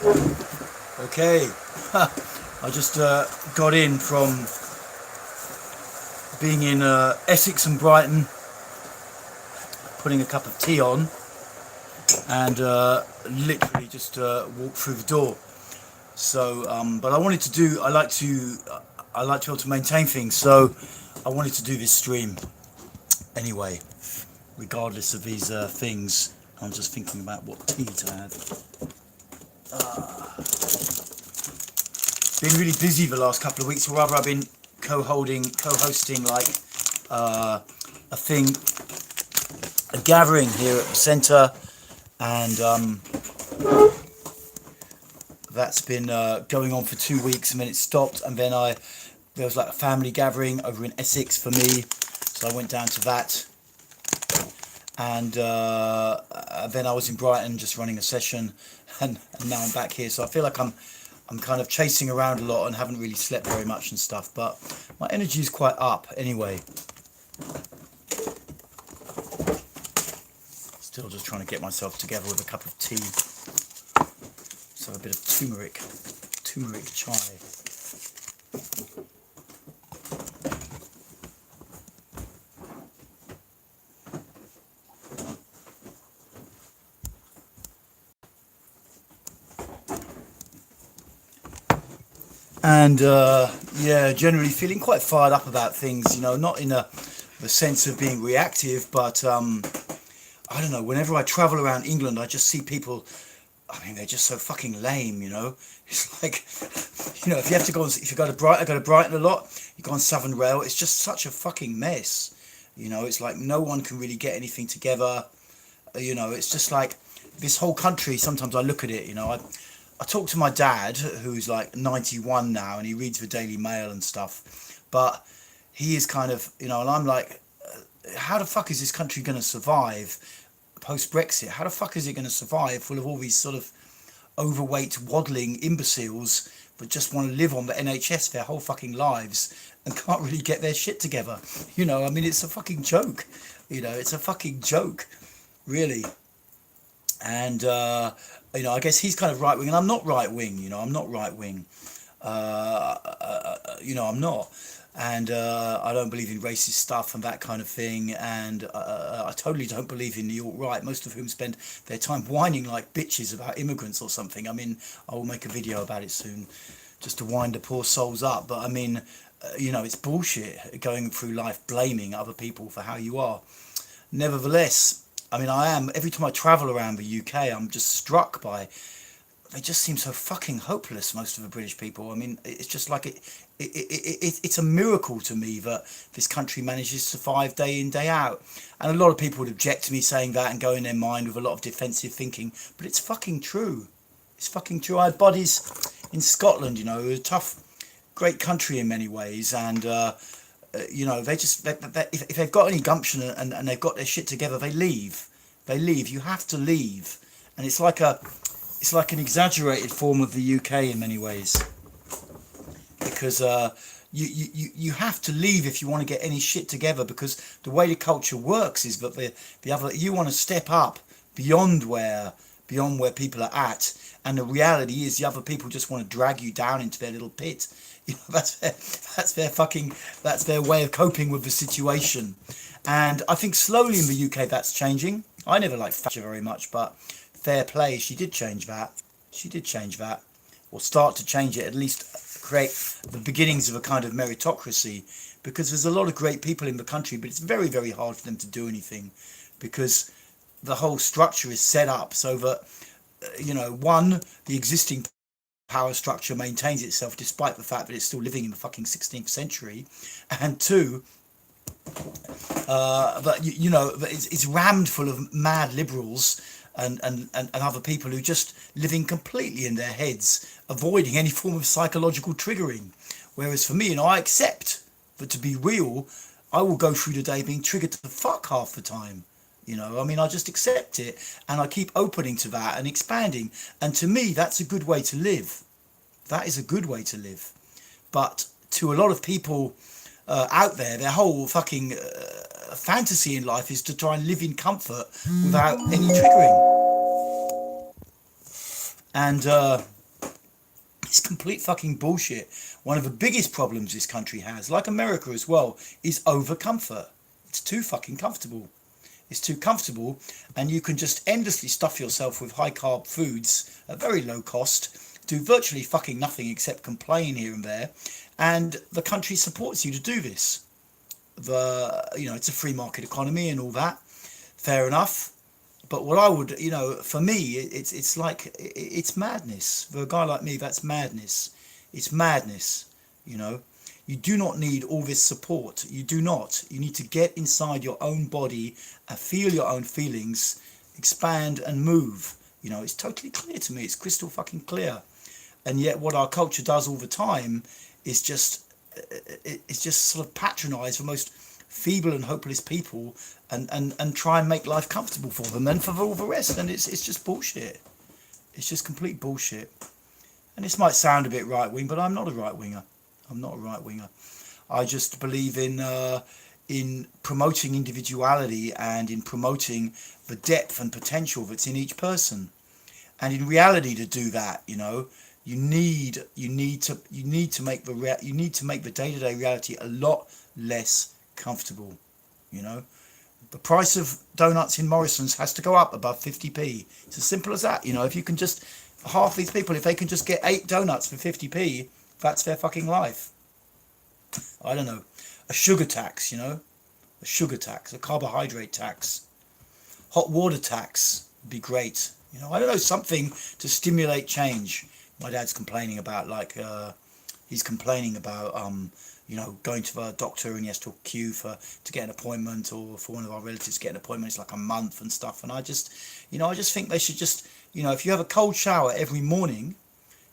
Okay, I just got in from being in Essex and Brighton, putting a cup of tea on, and literally just walked through the door. So, but I wanted to do. I like to be able to maintain things. So, I wanted to do this stream anyway, regardless of these things. I'm just thinking about what tea to have. Been really busy the last couple of weeks, or rather, I've been co-hosting like a thing, a gathering here at the centre, and that's been going on for 2 weeks, and then it stopped, and then there was like a family gathering over in Essex for me, so I went down to that, and then I was in Brighton just running a session, and now I'm back here, so I feel like I'm kind of chasing around a lot and haven't really slept very much and stuff, but my energy is quite up anyway. Still just trying to get myself together with a cup of tea. So a bit of turmeric chai. And yeah, generally feeling quite fired up about things, you know, not in the sense of being reactive, but I don't know, whenever I travel around England, I just see people, I mean, they're just so fucking lame, you know. It's like, you know, if you have to go on, if you go to Brighton, I go to Brighton a lot, you go on Southern Rail, it's just such a fucking mess. You know, it's like no one can really get anything together. You know, it's just like this whole country, sometimes I look at it, you know, I talk to my dad, who's like 91 now, and he reads the Daily Mail and stuff, but he is kind of, you know, and I'm like, how the fuck is this country going to survive post-Brexit? How the fuck is it going to survive full of all these sort of overweight, waddling imbeciles that just want to live on the NHS their whole fucking lives and can't really get their shit together? You know, I mean, it's a fucking joke. You know, it's a fucking joke, really. And, you know, I guess he's kind of right-wing, and I'm not right-wing, you know, I'm not right-wing. You know, I'm not. And I don't believe in racist stuff and that kind of thing, and I totally don't believe in the alt-right, most of whom spend their time whining like bitches about immigrants or something. I mean, I will make a video about it soon, just to wind the poor souls up, but I mean, you know, it's bullshit going through life blaming other people for how you are. Nevertheless, I mean, every time I travel around the UK, I'm just struck by, they just seem so fucking hopeless, most of the British people. I mean, it's just like it's a miracle to me that this country manages to survive day in, day out. And a lot of people would object to me saying that and go in their mind with a lot of defensive thinking, but it's fucking true. It's fucking true. I had buddies in Scotland, you know, a tough, great country in many ways, and you know, if they've got any gumption and they've got their shit together, they leave. They leave. You have to leave, and it's like an exaggerated form of the UK in many ways, because you have to leave if you want to get any shit together, because the way the culture works is that the other, you want to step up beyond where people are at, and the reality is the other people just want to drag you down into their little pit. You know, that's their way of coping with the situation. And I think slowly in the UK that's changing. I never liked Thatcher very much, but fair play, she did change that, or start to change it, at least create the beginnings of a kind of meritocracy, because there's a lot of great people in the country, but it's very, very hard for them to do anything, because the whole structure is set up so that, you know, one, the existing power structure maintains itself despite the fact that it's still living in the fucking 16th century, and two, that you know, it's rammed full of mad liberals and other people who just living completely in their heads, avoiding any form of psychological triggering. Whereas for me, you know, I accept that to be real, I will go through the day being triggered to the fuck half the time. You know, I mean, I just accept it, and I keep opening to that and expanding. And to me, that's a good way to live. That is a good way to live. But to a lot of people out there, their whole fucking fantasy in life is to try and live in comfort without any triggering. And it's complete fucking bullshit. One of the biggest problems this country has, like America as well, is over comfort. It's too fucking comfortable. It's too comfortable, and you can just endlessly stuff yourself with high carb foods at very low cost, do virtually fucking nothing except complain here and there, and the country supports you to do this. It's a free market economy and all that. Fair enough. But what I would, for me, it's like it's madness. For a guy like me, that's madness. It's madness. You know, you do not need all this support. You do not. You need to get inside your own body and feel your own feelings, expand and move. It's totally clear to me. It's crystal fucking clear. And yet, what our culture does all the time is just sort of patronise the most feeble and hopeless people, and try and make life comfortable for them and for all the rest. And it's just bullshit. It's just complete bullshit. And this might sound a bit right wing, but I'm not a right winger. I'm not a right winger. I just believe in promoting individuality and in promoting the depth and potential that's in each person. And in reality, to do that, you need to make the day-to-day reality a lot less comfortable. The price of donuts in Morrison's has to go up above 50p. It's as simple as that. If you can just, half these people, if they can just get 8 donuts for 50p, that's their fucking life. I don't know. A sugar tax, a sugar tax, a carbohydrate tax, hot water tax would be great. I don't know, something to stimulate change. My dad's complaining about, he's complaining about, going to the doctor and he has to queue to get an appointment, or for one of our relatives to get an appointment, it's like a month and stuff. And I just think they should just, if you have a cold shower every morning,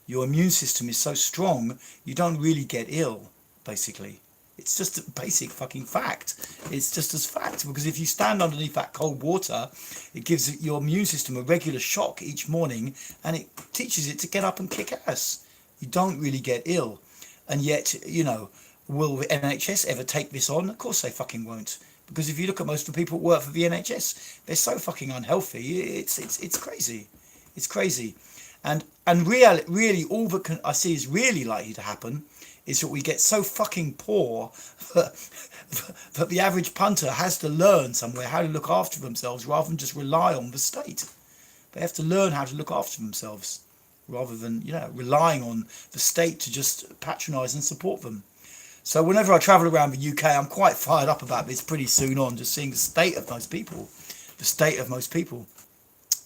your immune system is so strong, you don't really get ill, basically. It's just a basic fucking fact. It's just as fact, because if you stand underneath that cold water, it gives your immune system a regular shock each morning, and it teaches it to get up and kick ass. You don't really get ill. And yet, will the NHS ever take this on? Of course they fucking won't. Because if you look at most of the people who work for the NHS, they're so fucking unhealthy. It's crazy. It's crazy. And really, all that I see is really likely to happen is that we get so fucking poor that the average punter has to learn somewhere how to look after themselves rather than just rely on the state. They have to learn how to look after themselves rather than, relying on the state to just patronise and support them. So whenever I travel around the UK, I'm quite fired up about this pretty soon on, just seeing the state of most people.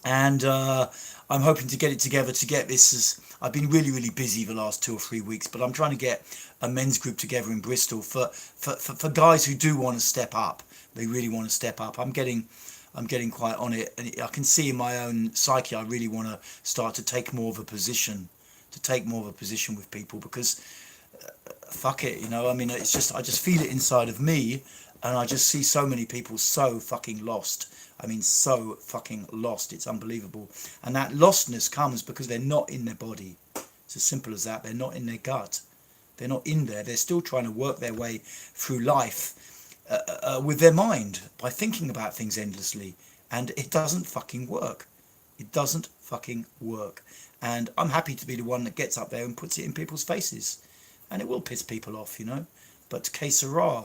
And I'm hoping to get it together to get this. I've been really, really busy the last 2 or 3 weeks, but I'm trying to get a men's group together in Bristol for guys who do want to step up. They really want to step up. I'm getting quite on it, and I can see in my own psyche I really want to start to take more of a position, with people, because fuck it, it's just, I just feel it inside of me, and I just see so many people so fucking lost. So fucking lost. It's unbelievable. And that lostness comes because they're not in their body. It's as simple as that. They're not in their gut. They're not in there. They're still trying to work their way through life with their mind by thinking about things endlessly. And it doesn't fucking work. It doesn't fucking work. And I'm happy to be the one that gets up there and puts it in people's faces. And it will piss people off, But que sera,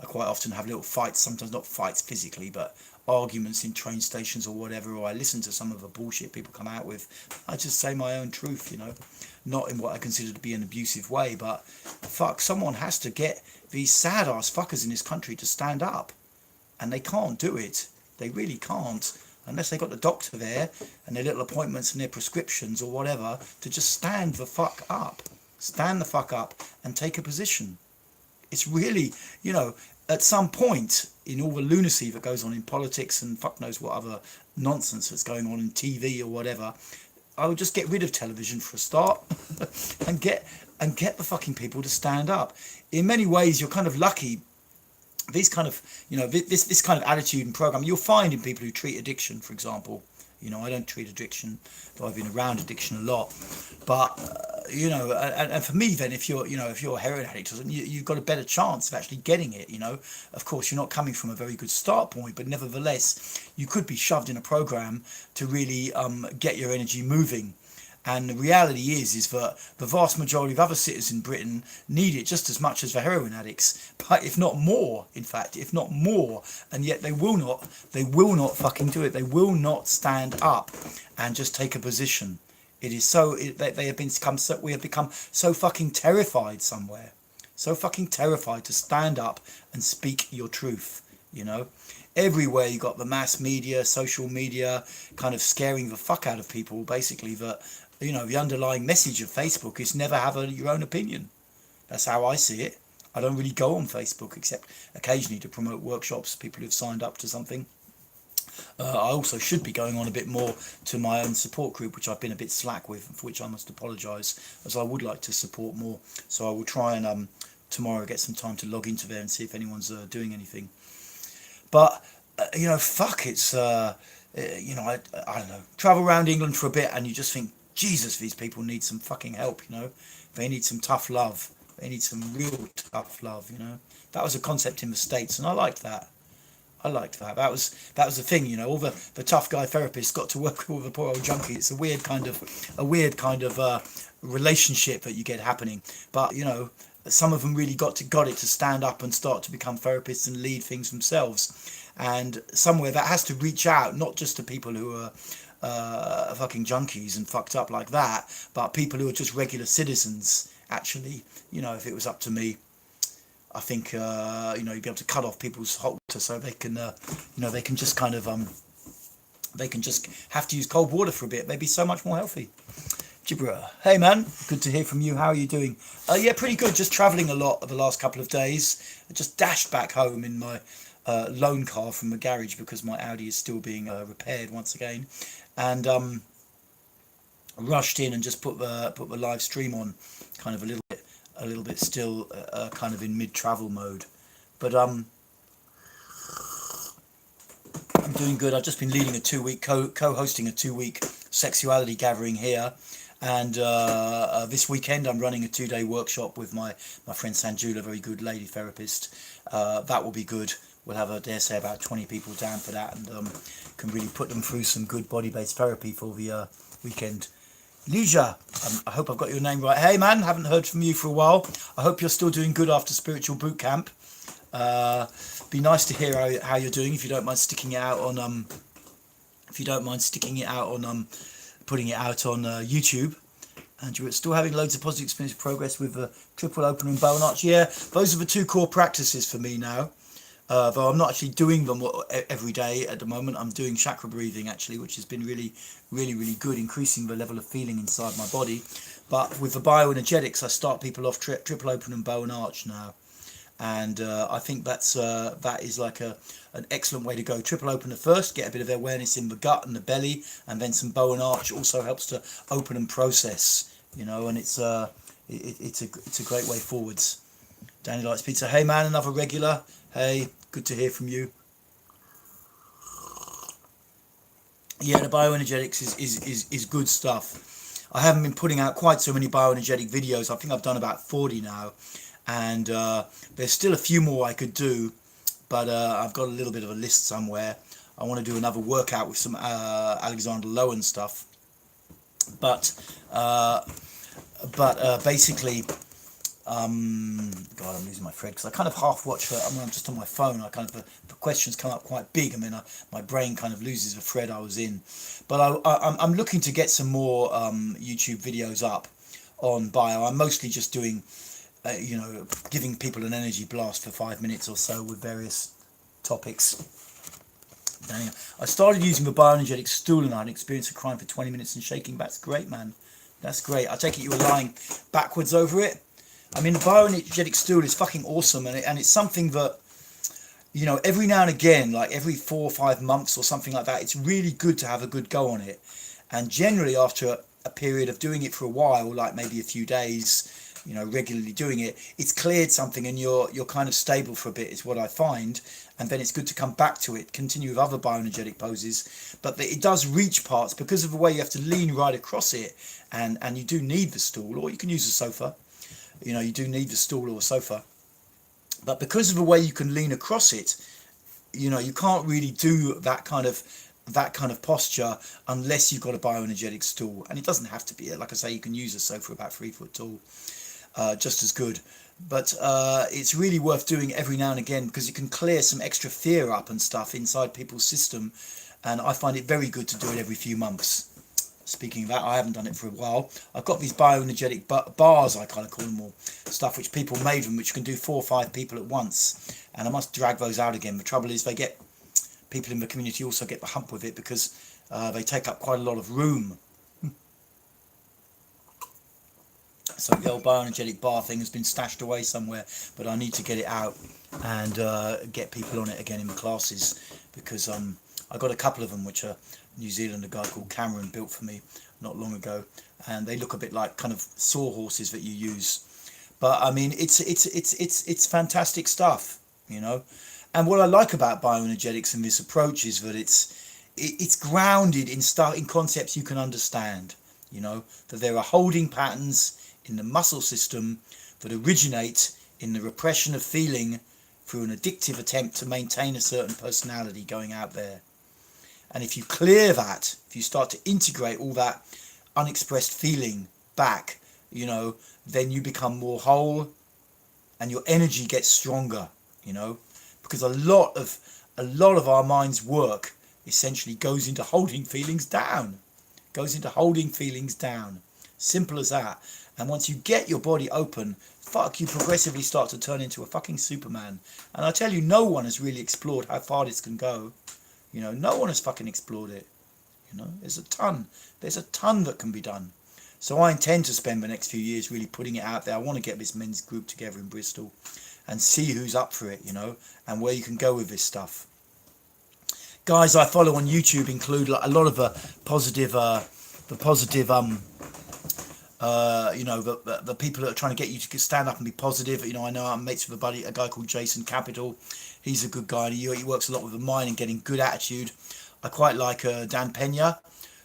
I quite often have little fights, sometimes not fights physically, but arguments in train stations or whatever, or I listen to some of the bullshit people come out with. I just say my own truth, not in what I consider to be an abusive way, but fuck, someone has to get these sad ass fuckers in this country to stand up, and they can't do it. They really can't, unless they got the doctor there and their little appointments and their prescriptions or whatever, to just stand the fuck up and take a position. It's really, at some point in all the lunacy that goes on in politics and fuck knows what other nonsense that's going on in TV or whatever, I would just get rid of television for a start and get the fucking people to stand up. In many ways, you're kind of lucky. These kind of, this kind of attitude and program you'll find in people who treat addiction, for example. I don't treat addiction, though I've been around addiction a lot. But you know, and for me then, if you're, you know, if you're a heroin addict, you've got a better chance of actually getting it, you know. Of course, you're not coming from a very good start point, but nevertheless, you could be shoved in a program to really get your energy moving. And the reality is that the vast majority of other citizens in Britain need it just as much as the heroin addicts, but if not more, in fact, if not more, and yet they will not fucking do it. They will not stand up and just take a position. It is so, they have become so, we have become so fucking terrified somewhere, so fucking terrified to stand up and speak your truth, you know. Everywhere you got the mass media, social media, kind of scaring the fuck out of people, basically, that, you know, the underlying message of Facebook is never have your own opinion. That's how I see it. I don't really go on Facebook except occasionally to promote workshops, people who've signed up to something. I also should be going on a bit more to my own support group, which I've been a bit slack with, for which I must apologise, as I would like to support more. So I will try and tomorrow get some time to log into there and see if anyone's doing anything. But you know, fuck, it's you know, I don't know, travel around England for a bit and you just think, Jesus, these people need some fucking help, you know. They need some tough love. They need some real tough love, you know. That was a concept in the States, and I liked that. I liked that. That was the thing, you know. All the tough guy therapists got to work with all the poor old junkie. It's a weird kind of relationship that you get happening. But you know, some of them really got it to stand up and start to become therapists and lead things themselves. And somewhere that has to reach out, not just to people who are fucking junkies and fucked up like that, but people who are just regular citizens. Actually, you know, if it was up to me, I think you know, you'd be able to cut off people's halter so they can you know, they can just kind of they can just have to use cold water for a bit. They'd be so much more healthy. Jibra, hey man, good to hear from you. How are you doing? Yeah, pretty good. Just travelling a lot the last couple of days. I just dashed back home in my loan car from the garage because my Audi is still being repaired once again, and rushed in and just put the live stream on, kind of a little bit still kind of in mid travel mode, but I'm doing good. I've just been leading a 2-week co-hosting a 2-week sexuality gathering here, and this weekend I'm running a 2-day workshop with my friend Sanjula, very good lady therapist. That will be good. We'll have, I dare say, about 20 people down for that, and can really put them through some good body-based therapy for the weekend. Lija, I hope I've got your name right. Hey man, haven't heard from you for a while. I hope you're still doing good after spiritual boot camp. Be nice to hear how you're doing. If you don't mind sticking it out on putting it out on YouTube. And you're still having loads of positive experience progress with the triple open and bow and arch. Yeah, those are the 2 core practices for me now. Though I'm not actually doing them every day at the moment. I'm doing chakra breathing actually, which has been really good, increasing the level of feeling inside my body. But with the bioenergetics, I start people off triple open and bow and arch now, and I think that is like an excellent way to go. Triple open at first, get a bit of awareness in the gut and the belly, and then some bow and arch also helps to open and process, you know. And it's a great way forwards. Danny likes pizza. Hey man, another regular. Hey, good to hear from you. Yeah, the bioenergetics is good stuff. I haven't been putting out quite so many bioenergetic videos. I think I've done about 40 now, and there's still a few more I could do, but I've got a little bit of a list somewhere. I want to do another workout with some Alexander Lowen stuff, but basically. God, I'm losing my thread because I kind of half watch her. I'm just on my phone. I kind of the questions come up quite big, and then my brain kind of loses the thread I was in. But I'm looking to get some more YouTube videos up on bio. I'm mostly just doing, you know, giving people an energy blast for 5 minutes or so with various topics. I started using the bioenergetic stool and I had an experience of crying for 20 minutes and shaking back. That's great, man. That's great. I take it you were lying backwards over it. I mean, the bioenergetic stool is fucking awesome, and it's something that, you know, every now and again, like every 4 or 5 months or something like that, it's really good to have a good go on it. And generally, after a period of doing it for a while, like maybe a few days, you know, regularly doing it, it's cleared something, and you're kind of stable for a bit, is what I find. And then it's good to come back to it, continue with other bioenergetic poses. But it does reach parts because of the way you have to lean right across it, and you do need the stool, or you can use a sofa. You know, you do need the stool or a sofa. But because of the way you can lean across it, you know, you can't really do that kind of posture unless you've got a bioenergetic stool. And it doesn't have to be, like I say, you can use a sofa about 3 foot tall, just as good. But it's really worth doing every now and again, because it can clear some extra fear up and stuff inside people's system. And I find it very good to do it every few months. Speaking of that, I haven't done it for a while. I've got these bioenergetic bars, I kind of call them, all stuff which people made them, which can do 4 or 5 people at once. And I must drag those out again. The trouble is, people in the community also get the hump with it, because they take up quite a lot of room. So the old bioenergetic bar thing has been stashed away somewhere, but I need to get it out and get people on it again in the classes, because I got a couple of them which are New Zealand, a guy called Cameron built for me not long ago, and they look a bit like kind of sawhorses that you use. But I mean, it's fantastic stuff, you know. And what I like about bioenergetics and this approach is that it's grounded in concepts you can understand. You know, that there are holding patterns in the muscle system that originate in the repression of feeling through an addictive attempt to maintain a certain personality going out there. And if you clear that, if you start to integrate all that unexpressed feeling back, you know, then you become more whole and your energy gets stronger, you know, because a lot of our mind's work essentially goes into holding feelings down, simple as that. And once you get your body open, you progressively start to turn into a fucking Superman. And I tell you, no one has really explored how far this can go. You know, no one has fucking explored it. You know, there's a ton that can be done. So I intend to spend the next few years really putting it out there. I want to get this men's group together in Bristol and see who's up for it, you know, and where you can go with this stuff. Guys I follow on YouTube include a lot of the positive, you know, the people that are trying to get you to stand up and be positive. You know, I know I'm mates with a guy called Jason Capital. He's a good guy. He works a lot with the mind and getting good attitude. I quite like Dan Pena,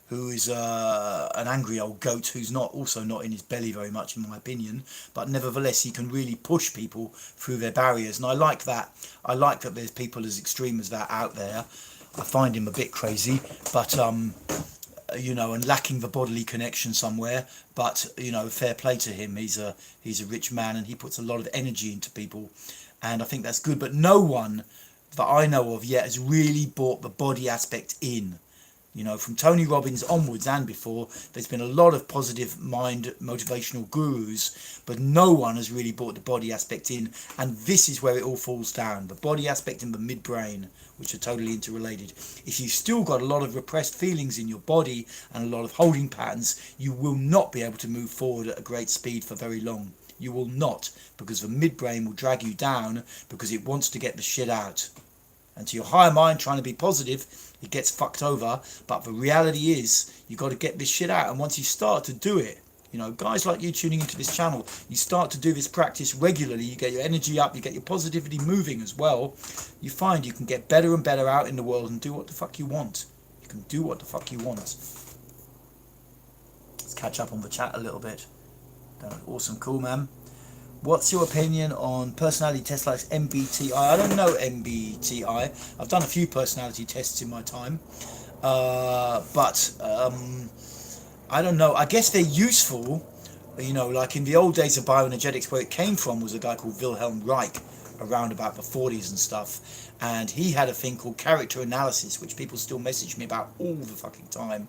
who is an angry old goat who's also not in his belly very much, in my opinion. But nevertheless, he can really push people through their barriers. And I like that. I like that there's people as extreme as that out there. I find him a bit crazy, but you know, and lacking the bodily connection somewhere. But you know, fair play to him. He's a rich man, and he puts a lot of energy into people. And I think that's good, but no one that I know of yet has really brought the body aspect in. You know, from Tony Robbins onwards and before, there's been a lot of positive mind motivational gurus, but no one has really brought the body aspect in. And this is where it all falls down. The body aspect and the midbrain, which are totally interrelated. If you've still got a lot of repressed feelings in your body and a lot of holding patterns, you will not be able to move forward at a great speed for very long. You will not, because the midbrain will drag you down because it wants to get the shit out. And to your higher mind trying to be positive, it gets fucked over. But the reality is, you got to get this shit out. And once you start to do it, you know, guys like you tuning into this channel, you start to do this practice regularly, you get your energy up, you get your positivity moving as well, you find you can get better and better out in the world and do what the fuck you want. You can do what the fuck you want. Let's catch up on the chat a little bit. Awesome, cool, man. What's your opinion on personality tests like MBTI? I don't know MBTI. I've done a few personality tests in my time, but I don't know. I guess they're useful, you know, like in the old days of bioenergetics, where it came from was a guy called Wilhelm Reich around about the 40s and stuff, and he had a thing called character analysis, which people still message me about all the fucking time.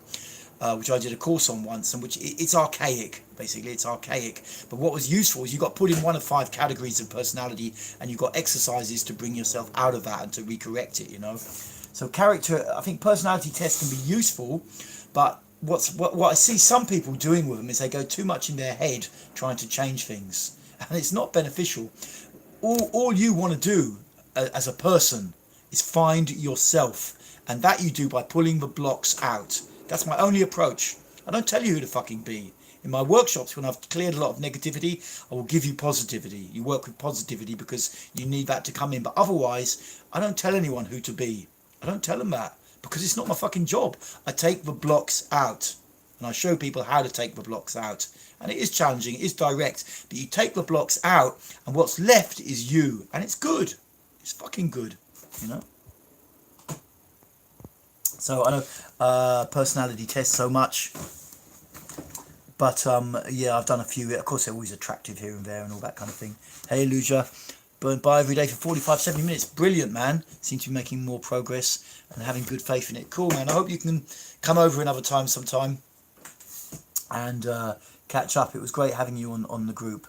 Which I did a course on once, and which it's archaic, basically, it's archaic. But what was useful is you got put in one of 5 categories of personality, and you got exercises to bring yourself out of that and to recorrect it, you know. So I think personality tests can be useful, but what I see some people doing with them is they go too much in their head trying to change things, and it's not beneficial. All you want to do as a person is find yourself, and that you do by pulling the blocks out. That's my only approach. I don't tell you who to fucking be. In my workshops, when I've cleared a lot of negativity, I will give you positivity. You work with positivity because you need that to come in. But otherwise, I don't tell anyone who to be. I don't tell them that because it's not my fucking job. I take the blocks out and I show people how to take the blocks out. And it is challenging, it is direct, but you take the blocks out and what's left is you. And it's good. It's fucking good, you know? So I know personality tests so much. But yeah, I've done a few. Of course, they're always attractive here and there and all that kind of thing. Hey, Luja, burn by every day for 45, 70 minutes. Brilliant, man. Seem to be making more progress and having good faith in it. Cool, man. I hope you can come over another time sometime and catch up. It was great having you on the group.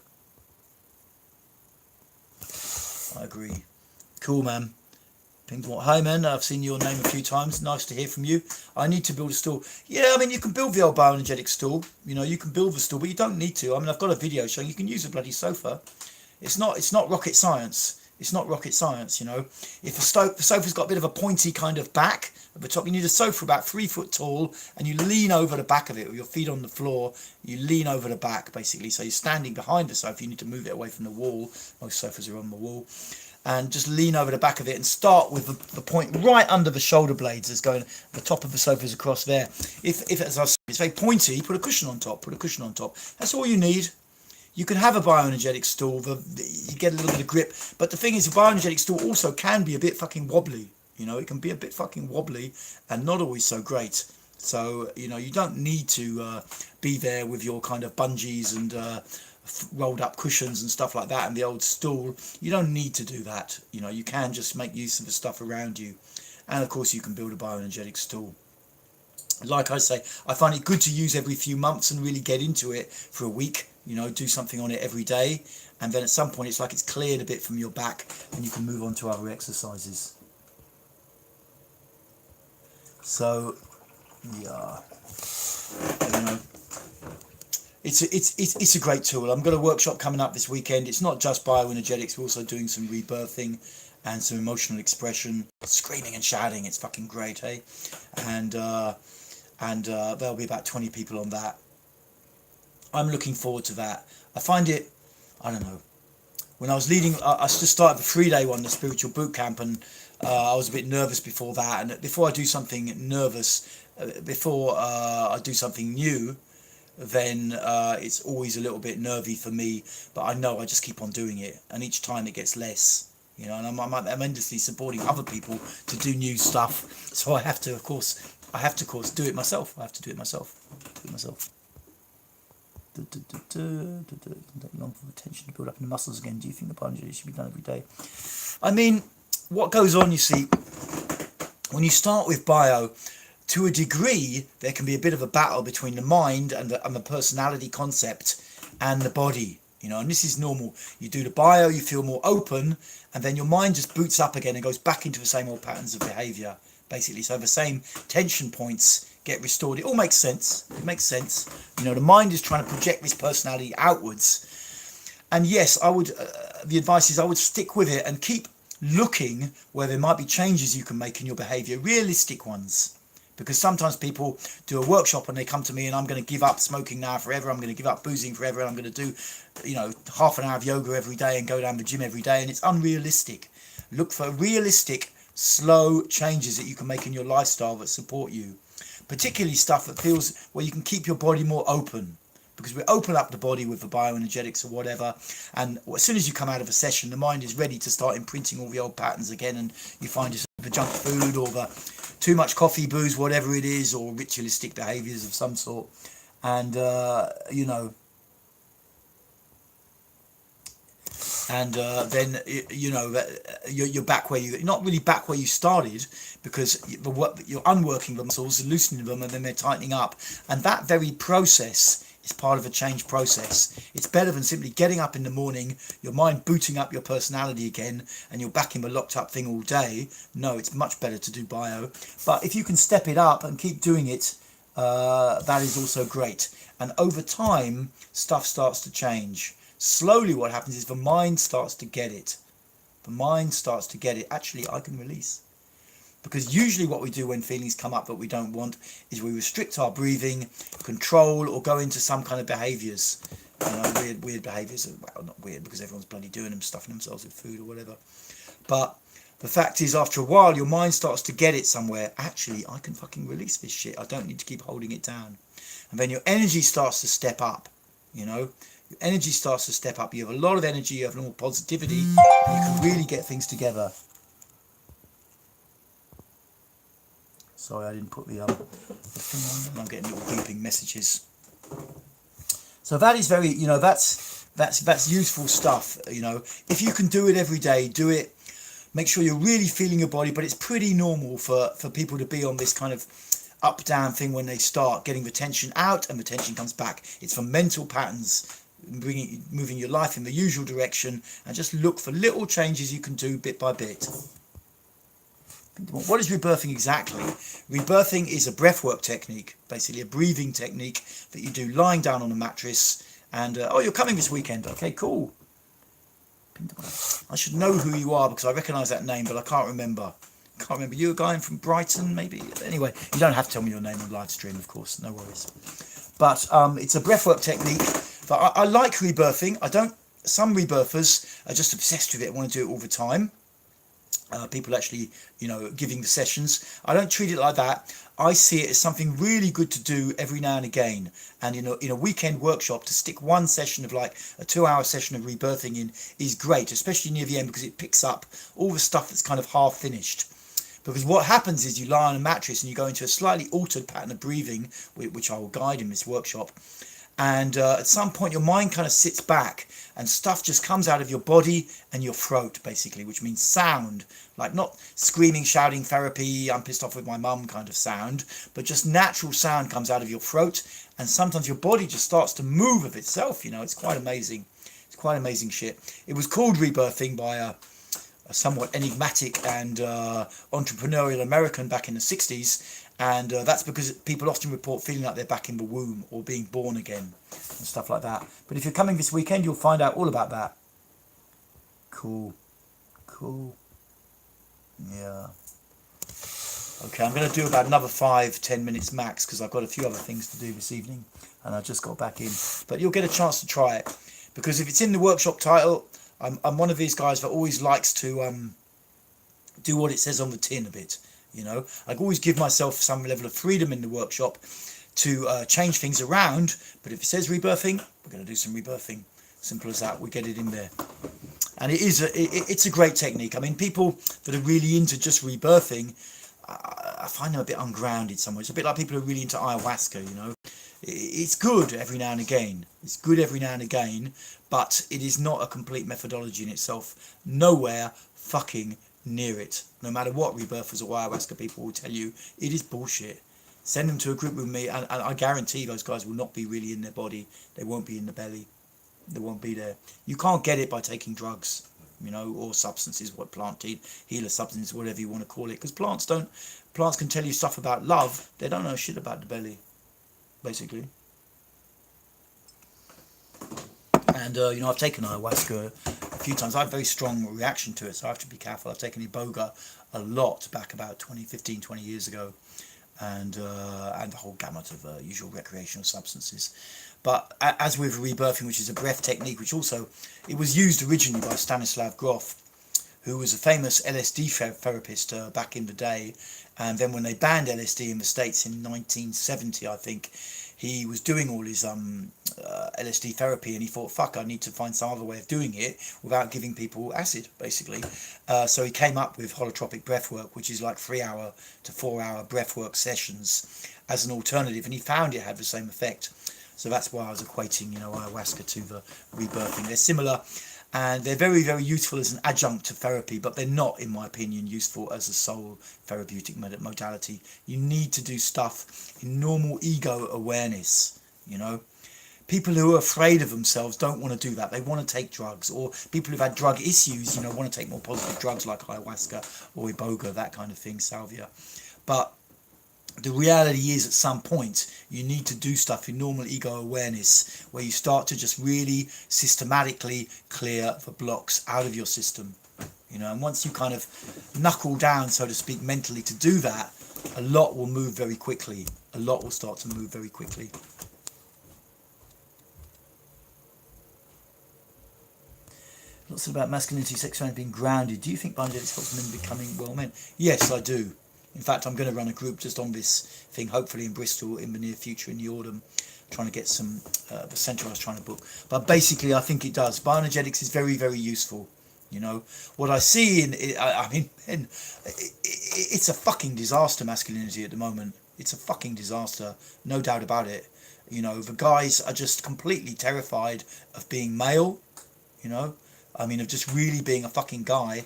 I agree. Cool, man. Hi, man. I've seen your name a few times. Nice to hear from you. I need to build a stool. Yeah, I mean, you can build the old bioenergetic stool. You know, you can build the stool, but you don't need to. I mean, I've got a video showing you can use a bloody sofa. It's not rocket science. It's not rocket science, you know. If the sofa's got a bit of a pointy kind of back at the top, you need a sofa about 3 foot tall, and you lean over the back of it with your feet on the floor. You lean over the back, basically. So you're standing behind the sofa. You need to move it away from the wall. Most sofas are on the wall. And just lean over the back of it and start with the point right under the shoulder blades that's going, the top of the sofa is across there. If as I say, it's very pointy, put a cushion on top, That's all you need. You can have a bioenergetic stool, you get a little bit of grip. But the thing is, a bioenergetic stool also can be a bit fucking wobbly. You know, it can be a bit fucking wobbly and not always so great. So, you know, you don't need to be there with your kind of bungees and rolled up cushions and stuff like that and the old stool. You don't need to do that. You know, you can just make use of the stuff around you. And of course you can build a bioenergetic stool. Like I say, I find it good to use every few months and really get into it for a week. You know, do something on it every day, and then at some point it's like it's cleared a bit from your back and you can move on to other exercises. So yeah, you know, it's a great tool. I've got a workshop coming up this weekend. It's not just bioenergetics, we're also doing some rebirthing and some emotional expression, screaming and shouting. It's fucking great, hey? And there'll be about 20 people on that. I'm looking forward to that. I find it, I don't know, when I was leading, I just started the 3-day one, the spiritual boot camp, and I was a bit nervous before that. And before I do something nervous, before I do something new, then it's always a little bit nervy for me. But I know I just keep on doing it, and each time it gets less. You know, and I'm endlessly supporting other people to do new stuff. So I have to, of course, do it myself. Do it myself. It can take long for the tension to build up in the muscles again. Do you think the bioenergy should be done every day? I mean, what goes on, you see, when you start with bio, to a degree, there can be a bit of a battle between the mind and the personality concept and the body. You know, and this is normal. You do the bio, you feel more open, and then your mind just boots up again and goes back into the same old patterns of behavior, basically. So the same tension points get restored. It all makes sense. It makes sense. You know, the mind is trying to project this personality outwards. And yes, I would, the advice is I would stick with it and keep looking where there might be changes you can make in your behavior, realistic ones. Because sometimes people do a workshop and they come to me and I'm going to give up smoking now forever. I'm going to give up boozing forever. And I'm going to do, you know, half an hour of yoga every day and go down the gym every day. And it's unrealistic. Look for realistic, slow changes that you can make in your lifestyle that support you. Particularly stuff that feels where you can keep your body more open. Because we open up the body with the bioenergetics or whatever. And as soon as you come out of a session, the mind is ready to start imprinting all the old patterns again. And you find the junk food or the too much coffee, booze, whatever it is, or ritualistic behaviors of some sort. And, you know, and then, you know, you're back where you're not really back where you started, because you're unworking the muscles, loosening them, and then they're tightening up. And that very process is part of a change process. It's better than simply getting up in the morning, your mind booting up your personality again, and you're back in the locked up thing all day. No, it's much better to do bio. But if you can step it up and keep doing it, that is also great. And over time, stuff starts to change. Slowly what happens is the mind starts to get it. The mind starts to get it. Actually, I can release. Because usually what we do when feelings come up that we don't want is we restrict our breathing, control, or go into some kind of behaviours. You know, weird behaviours. Well, not weird because everyone's bloody doing them, stuffing themselves with food or whatever. But the fact is, after a while, your mind starts to get it somewhere. Actually, I can fucking release this shit. I don't need to keep holding it down. And then your energy starts to step up, you know. Your energy starts to step up. You have a lot of energy, you have more positivity, and you can really get things together. Sorry, I didn't put the thing on. I'm getting little beeping messages. So that is very, you know, that's useful stuff, you know. If you can do it every day, do it. Make sure you're really feeling your body, but it's pretty normal for people to be on this kind of up down thing when they start getting the tension out and the tension comes back. It's for mental patterns, moving your life in the usual direction, and just look for little changes you can do bit by bit. What is rebirthing exactly? Rebirthing is a breathwork technique, basically a breathing technique that you do lying down on a mattress. And oh, you're coming this weekend. Okay, cool. I should know who you are because I recognise that name, but I can't remember. You're a guy from Brighton, maybe. Anyway, you don't have to tell me your name on live stream, of course. No worries. But it's a breathwork technique. But I like rebirthing. Some rebirthers are just obsessed with it and want to do it all the time. People actually, you know, giving the sessions. I don't treat it like that. I see it as something really good to do every now and again. And in a weekend workshop, to stick one session of like a 2-hour session of rebirthing in is great, especially near the end, because it picks up all the stuff that's kind of half finished. Because what happens is you lie on a mattress and you go into a slightly altered pattern of breathing, which I will guide in this workshop. And at some point your mind kind of sits back and stuff just comes out of your body and your throat, basically, which means sound, like not screaming, shouting, therapy, I'm pissed off with my mum kind of sound, but just natural sound comes out of your throat. And sometimes your body just starts to move of itself, you know. It's quite amazing. It's quite amazing shit. It was called rebirthing by a somewhat enigmatic and entrepreneurial American back in the 60s. And that's because people often report feeling like they're back in the womb or being born again and stuff like that. But if you're coming this weekend, you'll find out all about that. Cool. Yeah. Okay, I'm going to do about another 5-10 minutes max because I've got a few other things to do this evening and I just got back in. But you'll get a chance to try it because if it's in the workshop title, I'm one of these guys that always likes to do what it says on the tin a bit. You know, I always give myself some level of freedom in the workshop to change things around. But if it says rebirthing, we're going to do some rebirthing. Simple as that. We get it in there. And it's a great technique. I mean, people that are really into just rebirthing, I find them a bit ungrounded somewhere. It's a bit like people who are really into ayahuasca, you know. It's good every now and again. But it is not a complete methodology in itself. Nowhere fucking near it. No matter what rebirthers or ayahuasca people will tell you, it is bullshit. Send them to a group with me and I guarantee those guys will not be really in their body. They won't be in the belly. They won't be there. You can't get it by taking drugs, you know, or substances, what plant healer substances, whatever you want to call it. Because plants can tell you stuff about love. They don't know shit about the belly, basically. And, you know, I've taken ayahuasca a few times. I have a very strong reaction to it, so I have to be careful. I've taken Iboga a lot back about 20 years ago. And the whole gamut of usual recreational substances. But as with rebirthing, which is a breath technique, which also, it was used originally by Stanislav Grof, who was a famous LSD therapist back in the day. And then when they banned LSD in the States in 1970, I think, he was doing all his LSD therapy and he thought, fuck, I need to find some other way of doing it without giving people acid, basically. So he came up with holotropic breathwork, which is like 3-hour to 4-hour breathwork sessions as an alternative. And he found it had the same effect. So that's why I was equating, you know, ayahuasca to the rebirthing. They're similar and they're very, very useful as an adjunct to therapy, but they're not, in my opinion, useful as a sole therapeutic modality. You need to do stuff in normal ego awareness, you know. People who are afraid of themselves don't want to do that. They want to take drugs, or people who've had drug issues, you know, want to take more positive drugs like ayahuasca or iboga, that kind of thing, salvia. But the reality is at some point you need to do stuff in normal ego awareness where you start to just really systematically clear the blocks out of your system. you know. And once you kind of knuckle down, so to speak, mentally to do that, a lot will move very quickly. A lot will start to move very quickly. Lots about masculinity, sexuality being grounded. Do you think bioenergetics helps men becoming well men? Yes, I do. In fact, I'm going to run a group just on this thing, hopefully in Bristol in the near future, in the autumn, trying to get some, the centre I was trying to book. But basically, I think it does. Bioenergetics is very, very useful. You know, what I see I mean, it's a fucking disaster, masculinity at the moment. It's a fucking disaster, no doubt about it. You know, the guys are just completely terrified of being male, you know. I mean, of just really being a fucking guy.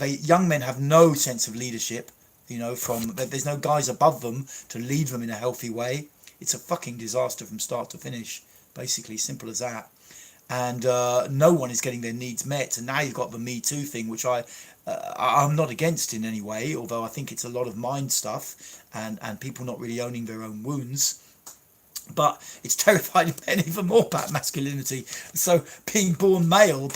Young men have no sense of leadership, you know, there's no guys above them to lead them in a healthy way. It's a fucking disaster from start to finish, basically, simple as that. And no one is getting their needs met. And now you've got the Me Too thing, which I'm not against in any way, although I think it's a lot of mind stuff and people not really owning their own wounds. But it's terrifying men even more about masculinity. So being born male,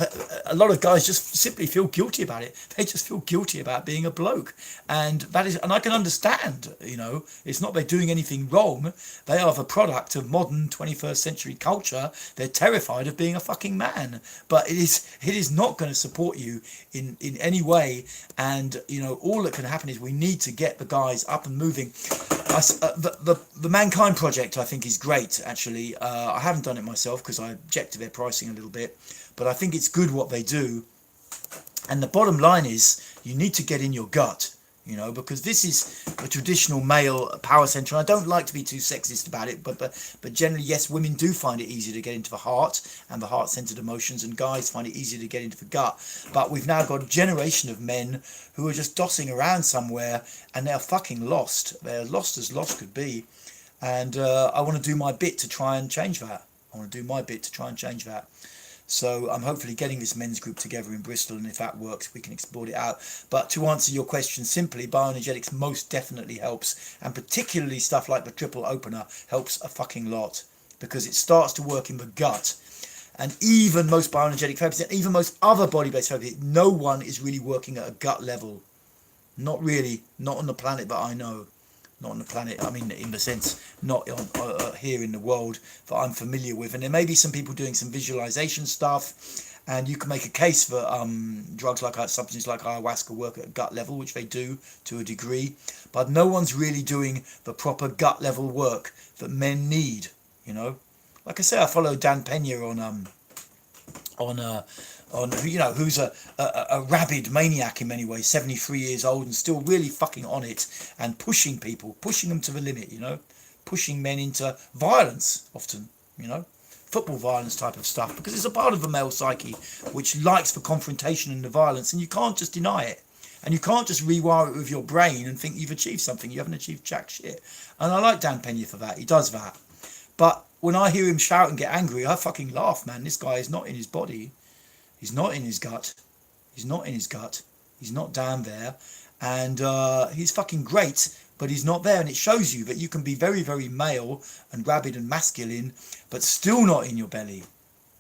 a lot of guys just simply feel guilty about it. They just feel guilty about being a bloke, and I can understand. You know, it's not they're doing anything wrong. They are the product of modern 21st century culture. They're terrified of being a fucking man, but it is not going to support you in any way. And you know, all that can happen is we need to get the guys up and moving. The Mankind Project, I think, is great, actually. I haven't done it myself because I object to their pricing a little bit, but I think it's good what they do. And the bottom line is you need to get in your gut, you know, because this is a traditional male power center. I don't like to be too sexist about it, but generally, yes, women do find it easier to get into the heart and the heart-centered emotions, and guys find it easier to get into the gut. But we've now got a generation of men who are just dossing around somewhere, and they're fucking lost. They're lost as lost could be. And I want to do my bit to try and change that. So I'm hopefully getting this men's group together in Bristol, and if that works, we can export it out. But to answer your question simply, bioenergetics most definitely helps, and particularly stuff like the triple opener helps a fucking lot, because it starts to work in the gut. And even most bioenergetic therapists, and even most other body-based therapists, no one is really working at a gut level. Not really, not on the planet that I know. Not on the planet, I mean, in the sense, not on, here in the world that I'm familiar with. And there may be some people doing some visualization stuff, and you can make a case for drugs like substances like ayahuasca work at gut level, which they do to a degree, but no one's really doing the proper gut level work that men need, you know. Like I say, I follow Dan Pena on you know, who's a rabid maniac in many ways, 73 years old and still really fucking on it, and pushing people, pushing them to the limit, you know, pushing men into violence often, you know, football violence type of stuff, because it's a part of the male psyche which likes the confrontation and the violence, and you can't just deny it. And you can't just rewire it with your brain and think you've achieved something. You haven't achieved jack shit. And I like Dan Pena for that. He does that. But when I hear him shout and get angry, I fucking laugh, man. This guy is not in his body. He's not in his gut. He's not in his gut. He's not down there. And he's fucking great, but he's not there. And it shows you that you can be very, very male and rabid and masculine, but still not in your belly.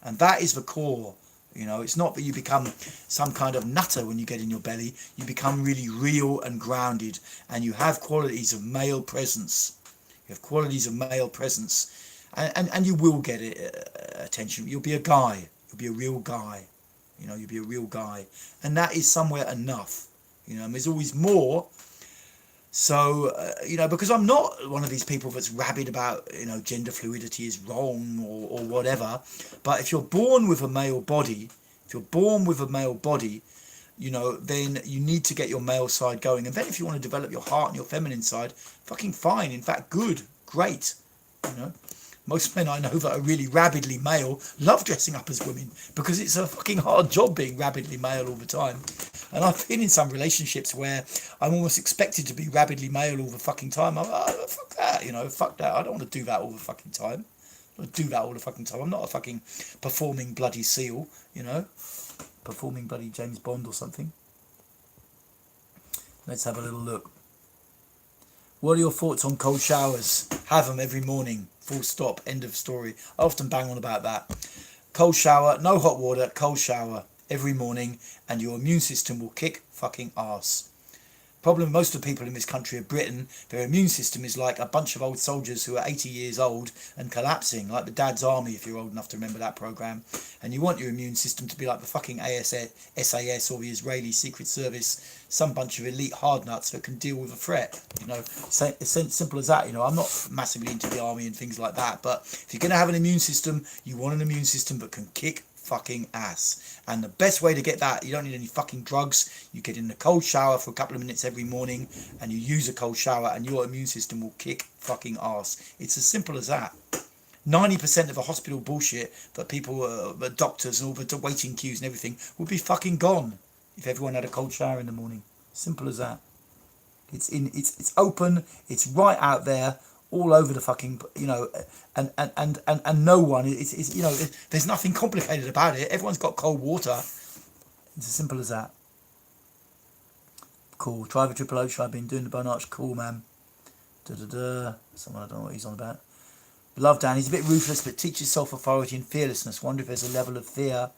And that is the core. You know, it's not that you become some kind of nutter when you get in your belly. You become really real and grounded. And you have qualities of male presence. You have qualities of male presence. And you will get attention. You'll be a guy. You'll be a real guy. You know, you'll be a real guy. And that is somewhere enough. You know, and there's always more. So, you know, because I'm not one of these people that's rabid about, you know, gender fluidity is wrong or whatever. But if you're born with a male body, you know, then you need to get your male side going. And then if you want to develop your heart and your feminine side, fucking fine. In fact, good, great, you know. Most men I know that are really rabidly male love dressing up as women, because it's a fucking hard job being rabidly male all the time. And I've been in some relationships where I'm almost expected to be rabidly male all the fucking time. I'm like, oh, fuck that, you know, fuck that. I don't want to do that all the fucking time. I don't do that all the fucking time. I'm not a fucking performing bloody SEAL, you know, performing bloody James Bond or something. Let's have a little look. What are your thoughts on cold showers? Have them every morning. Full stop. End of story. I often bang on about that. Cold shower, no hot water, cold shower every morning, and your immune system will kick fucking ass. Problem with most of the people in this country of Britain, their immune system is like a bunch of old soldiers who are 80 years old and collapsing, like the Dad's Army, if you're old enough to remember that programme. And you want your immune system to be like the fucking SAS or the Israeli Secret Service, some bunch of elite hard nuts that can deal with a threat. You know, it's simple as that. You know, I'm not massively into the army and things like that, but if you're going to have an immune system, you want an immune system that can kick fucking ass. And the best way to get that, you don't need any fucking drugs. You get in the cold shower for a couple of minutes every morning and you use a cold shower and your immune system will kick fucking ass. It's as simple as that. 90% of the hospital bullshit that people, the doctors and all the waiting queues and everything would be fucking gone if everyone had a cold shower in the morning. Simple as that. It's open, it's right out there, all over the fucking, you know, and no one, it's you know, there's nothing complicated about it. Everyone's got cold water. It's as simple as that. Cool. Try the triple Oak. I've been doing the bone arch. Cool, man. Someone, I don't know what he's on about. Love Dan. He's a bit ruthless, but teaches self-authority and fearlessness. Wonder if there's a level of fear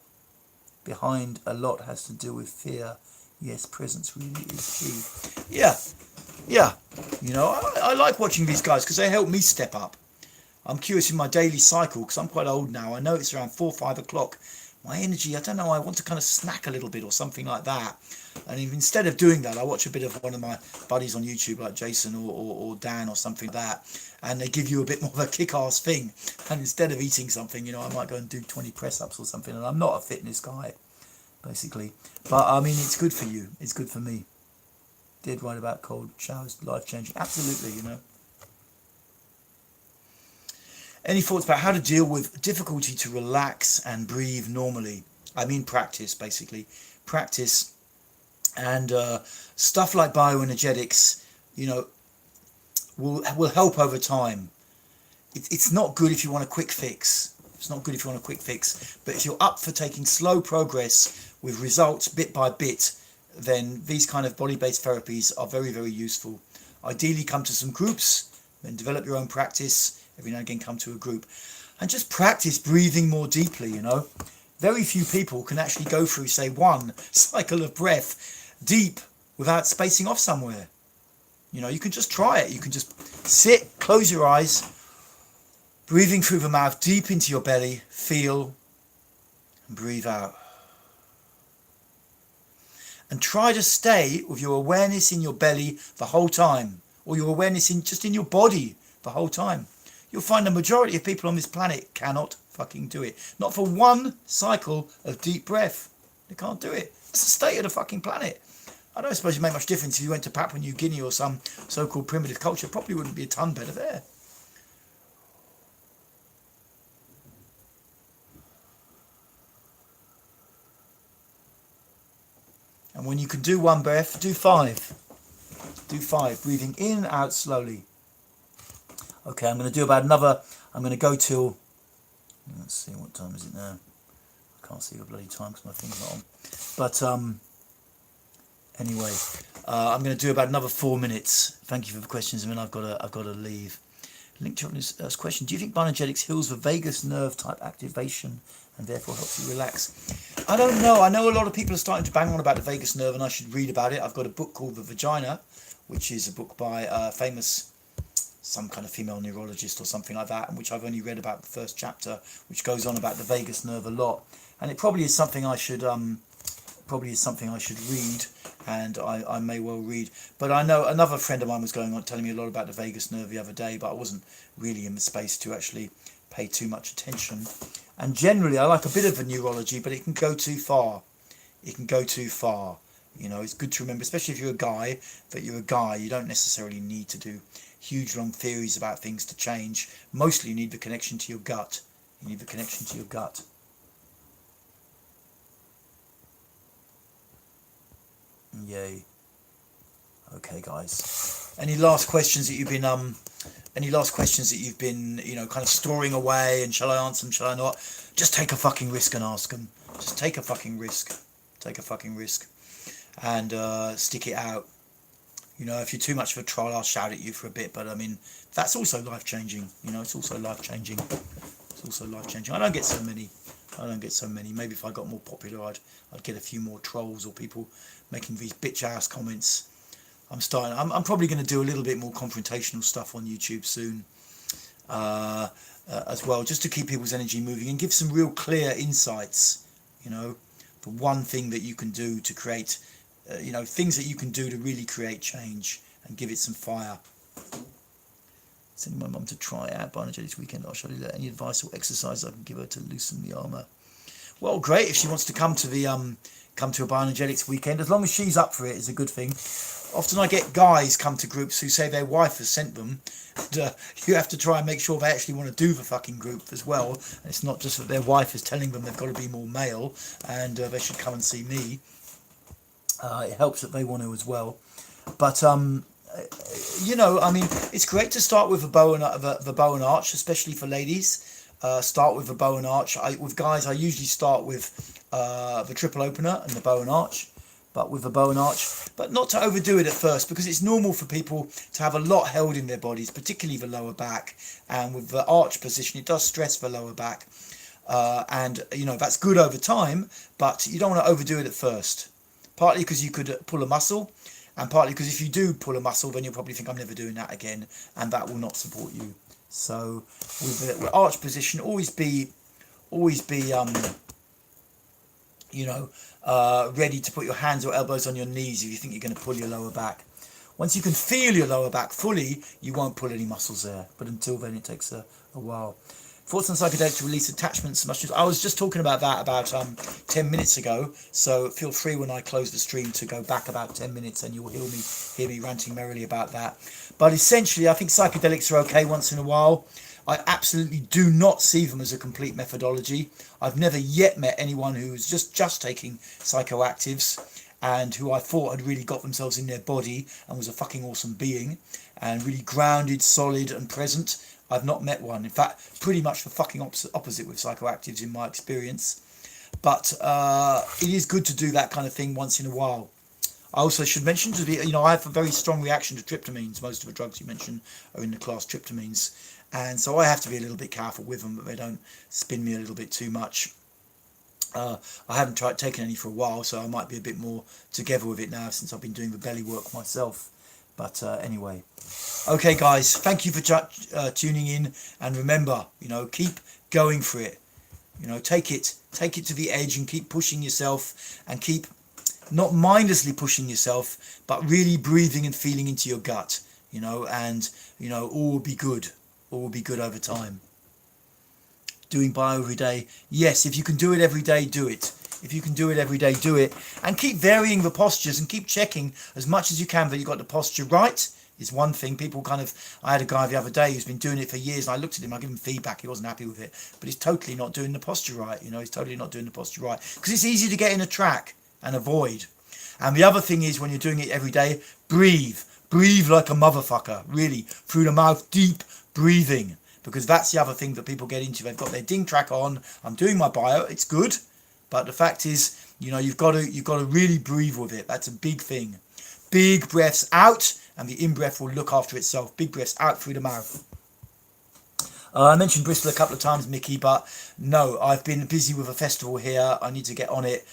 behind a lot has to do with fear. Yes, presence really is key. Yeah. You know, I like watching these guys because they help me step up. I'm curious in my daily cycle because I'm quite old now. I know it's around 4 or 5 o'clock. My energy, I don't know, I want to kind of snack a little bit or something like that. And instead of doing that, I watch a bit of one of my buddies on YouTube like Jason or Dan or something like that. And they give you a bit more of a kick-ass thing. And instead of eating something, you know, I might go and do 20 press-ups or something. And I'm not a fitness guy, basically. But, I mean, it's good for you. It's good for me. Did write about cold showers, life-changing. Absolutely, you know. Any thoughts about how to deal with difficulty to relax and breathe normally? I mean practice, basically. Practice. And stuff like bioenergetics, you know, will help over time. It's not good if you want a quick fix. It's not good if you want a quick fix. But if you're up for taking slow progress with results bit by bit, then these kind of body-based therapies are very, very useful. Ideally, come to some groups, then develop your own practice. Every now and again, come to a group. And just practice breathing more deeply, you know. Very few people can actually go through, say, one cycle of breath deep without spacing off somewhere. You know, you can just try it. You can just sit, close your eyes, breathing through the mouth deep into your belly, feel, and breathe out. And try to stay with your awareness in your belly the whole time, or your awareness just in your body the whole time. You'll find the majority of people on this planet cannot fucking do it. Not for one cycle of deep breath. They can't do it. That's the state of the fucking planet. I don't suppose it make much difference if you went to Papua New Guinea or some so-called primitive culture. Probably wouldn't be a ton better there. And when you can do one breath, do 5. Do 5. Breathing in and out slowly. Okay, I'm going to do about another. I'm going to go till. Let's see, what time is it now? I can't see the bloody time because my thing's not on. But anyway, I'm going to do about another 4 minutes. Thank you for the questions, and then I've got to leave. Link to this question: do you think bioenergetics heals the vagus nerve type activation and therefore helps you relax? I don't know. I know a lot of people are starting to bang on about the vagus nerve, and I should read about it. I've got a book called The Vagina, which is a book by famous. Some kind of female neurologist or something like that, and which I've only read about the first chapter, which goes on about the vagus nerve a lot. And it probably is something I should read, and I may well read. But I know another friend of mine was going on telling me a lot about the vagus nerve the other day, but I wasn't really in the space to actually pay too much attention. And generally, I like a bit of the neurology, but it can go too far. It can go too far. You know, it's good to remember, especially if you're a guy, that you're a guy. You don't necessarily need to do huge long theories about things to change. Mostly you need the connection to your gut. You need the connection to your gut. Yay. Okay, guys. Any last questions that you've been you know, kind of storing away, and shall I answer them, shall I not? Just take a fucking risk and ask them. Just take a fucking risk. Take a fucking risk. And stick it out. You know, if you're too much of a troll, I'll shout at you for a bit. But I mean, that's also life-changing. You know, it's also life-changing. It's also life-changing. I don't get so many I don't get so many. Maybe if I got more popular, I'd get a few more trolls or people making these bitch ass comments. I'm probably going to do a little bit more confrontational stuff on YouTube soon, as well, just to keep people's energy moving and give some real clear insights. You know, the one thing that you can do to create, things that you can do to really create change and give it some fire. Sending my mum to try out Bioenergetics weekend. I'll show you that. Any advice or exercise I can give her to loosen the armour? Well, great. If she wants to come to a Bioenergetics weekend, as long as she's up for it, is a good thing. Often I get guys come to groups who say their wife has sent them. And, you have to try and make sure they actually want to do the fucking group as well. And it's not just that their wife is telling them they've got to be more male and they should come and see me. It helps that they want to as well. But it's great to start with the bow and arch, especially for ladies. Start with the bow and arch. With guys, I usually start with the triple opener and the bow and arch, but not to overdo it at first, because it's normal for people to have a lot held in their bodies, particularly the lower back. And with the arch position, it does stress the lower back, and that's good over time, but you don't want to overdo it at first. Partly because you could pull a muscle, and partly because if you do pull a muscle, then you'll probably think, I'm never doing that again, and that will not support you. So with the arch position, always be ready to put your hands or elbows on your knees if you think you're going to pull your lower back. Once you can feel your lower back fully, you won't pull any muscles there, but until then it takes a while. Thoughts on psychedelics to release attachments? I was just talking about that about 10 minutes ago, so feel free when I close the stream to go back about 10 minutes and you'll hear me ranting merrily about that. But essentially, I think psychedelics are okay once in a while. I absolutely do not see them as a complete methodology. I've never yet met anyone who's just taking psychoactives and who I thought had really got themselves in their body and was a fucking awesome being and really grounded, solid and present. I've not met one. In fact, pretty much the fucking opposite with psychoactives in my experience. But it is good to do that kind of thing once in a while. I also should mention I have a very strong reaction to tryptamines. Most of the drugs you mentioned are in the class tryptamines. And so I have to be a little bit careful with them that they don't spin me a little bit too much. I haven't taken any for a while, so I might be a bit more together with it now since I've been doing the belly work myself. But anyway, okay, guys, thank you for tuning in, and remember, keep going for it. Take it to the edge and keep pushing yourself, and keep not mindlessly pushing yourself, but really breathing and feeling into your gut. And all will be good. All will be good over time. Doing bio every day, yes. If you can do it every day, do it. If you can do it every day, do it. And keep varying the postures and keep checking as much as you can that you got the posture right. Is one thing. I had a guy the other day who's been doing it for years, and I looked at him, I gave him feedback, he wasn't happy with it, but he's totally not doing the posture right. He's totally not doing the posture right, because it's easy to get in a track and avoid. And the other thing is, when you're doing it every day, breathe like a motherfucker, really, through the mouth, deep breathing, because that's the other thing that people get into. They've got their ding track on, I'm doing my bio, it's good, but the fact is, you've got to really breathe with it. That's a big thing. Big breaths out, and the in-breath will look after itself. Big breaths out through the mouth. I mentioned Bristol a couple of times, Mickey, but no, I've been busy with a festival here. I need to get on it.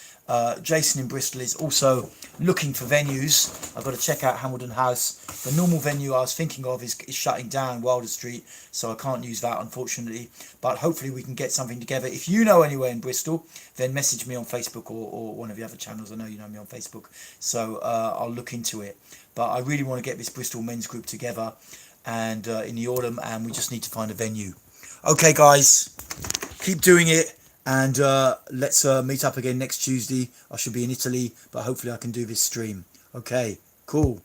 Jason in Bristol is also looking for venues. I've got to check out Hamilton House. The normal venue I was thinking of is shutting down, Wilder Street, so I can't use that, unfortunately. But hopefully we can get something together. If you know anywhere in Bristol, then message me on Facebook or one of the other channels. I know you know me on Facebook, so I'll look into it. But I really want to get this Bristol men's group together and in the autumn, and we just need to find a venue. Okay, guys, keep doing it. And let's meet up again next Tuesday. I should be in Italy, but hopefully I can do this stream. Okay, cool.